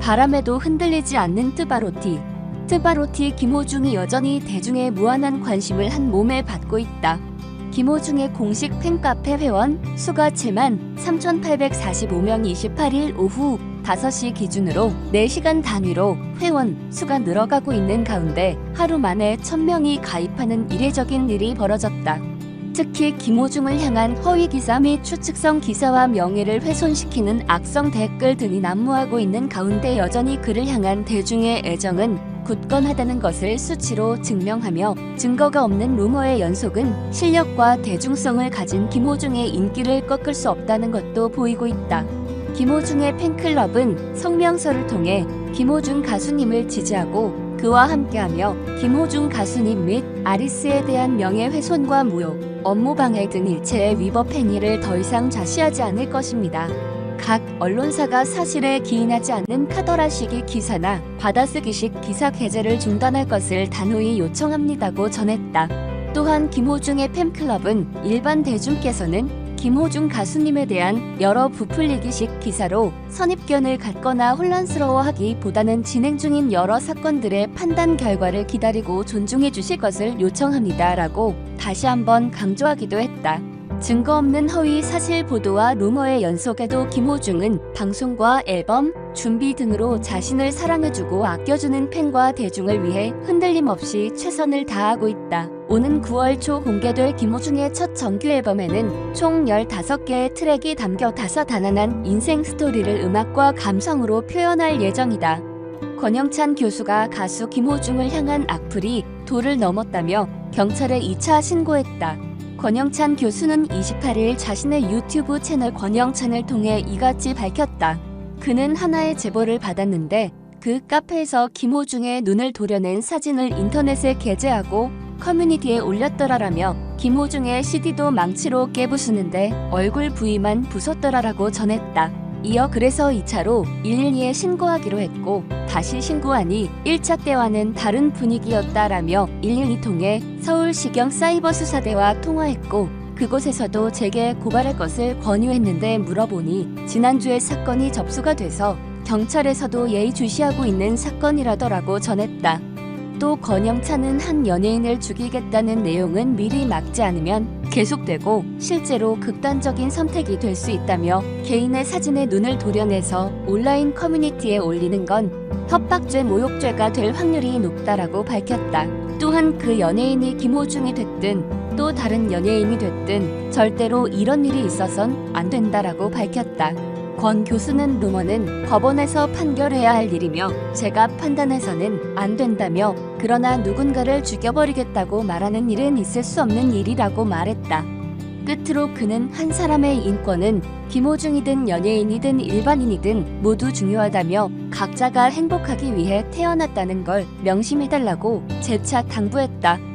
바람에도 흔들리지 않는 트바로티. 트바로티 김호중이 여전히 대중의 무한한 관심을 한 몸에 받고 있다. 김호중의 공식 팬카페 회원 수가 7만 3,845명 28일 오후 5시 기준으로 4시간 단위로 회원 수가 늘어가고 있는 가운데 하루 만에 1,000명이 가입하는 이례적인 일이 벌어졌다. 특히 김호중을 향한 허위기사 및 추측성 기사와 명예를 훼손시키는 악성 댓글 등이 난무하고 있는 가운데 여전히 그를 향한 대중의 애정은 굳건하다는 것을 수치로 증명하며 증거가 없는 루머의 연속은 실력과 대중성을 가진 김호중의 인기를 꺾을 수 없다는 것도 보이고 있다. 김호중의 팬클럽은 성명서를 통해 김호중 가수님을 지지하고 그와 함께하며 김호중 가수님 및 아리스에 대한 명예훼손과 모욕, 업무방해 등 일체의 위법 행위를 더 이상 좌시하지 않을 것입니다. 각 언론사가 사실에 기인하지 않는 카더라식의 기사나 받아쓰기식 기사 게재를 중단할 것을 단호히 요청합니다고 전했다. 또한 김호중의 팬클럽은 일반 대중께서는 김호중 가수님에 대한 여러 부풀리기식 기사로 선입견을 갖거나 혼란스러워하기보다는 진행 중인 여러 사건들의 판단 결과를 기다리고 존중해 주실 것을 요청합니다라고 다시 한번 강조하기도 했다. 증거 없는 허위 사실 보도와 루머의 연속에도 김호중은 방송과 앨범, 준비 등으로 자신을 사랑해주고 아껴주는 팬과 대중을 위해 흔들림 없이 최선을 다하고 있다. 오는 9월 초 공개될 김호중의 첫 정규 앨범에는 총 15개의 트랙이 담겨 다사다난한 인생 스토리를 음악과 감성으로 표현할 예정이다. 권영찬 교수가 가수 김호중을 향한 악플이 도를 넘었다며 경찰에 2차 신고했다. 권영찬 교수는 28일 자신의 유튜브 채널 권영찬을 통해 이같이 밝혔다. 그는 하나의 제보를 받았는데 그 카페에서 김호중의 눈을 도려낸 사진을 인터넷에 게재하고 커뮤니티에 올렸더라라며 김호중의 CD도 망치로 깨부수는데 얼굴 부위만 부쉈더라라고 전했다. 이어 그래서 2차로 112에 신고하기로 했고 다시 신고하니 1차 때와는 다른 분위기였다라며 112 통해 서울시경 사이버수사대와 통화했고 그곳에서도 제게 고발할 것을 권유했는데 물어보니 지난주에 사건이 접수가 돼서 경찰에서도 예의주시하고 있는 사건이라더라고 전했다. 또 권영찬은 한 연예인을 죽이겠다는 내용은 미리 막지 않으면 계속되고 실제로 극단적인 선택이 될 수 있다며 개인의 사진에 눈을 도려내서 온라인 커뮤니티에 올리는 건 협박죄 모욕죄가 될 확률이 높다라고 밝혔다. 또한 그 연예인이 김호중이 됐든 또 다른 연예인이 됐든 절대로 이런 일이 있어선 안 된다라고 밝혔다. 권 교수는 루머는 법원에서 판결해야 할 일이며 제가 판단해서는 안 된다며 그러나 누군가를 죽여버리겠다고 말하는 일은 있을 수 없는 일이라고 말했다. 끝으로 그는 한 사람의 인권은 김호중이든 연예인이든 일반인이든 모두 중요하다며 각자가 행복하기 위해 태어났다는 걸 명심해달라고 재차 당부했다.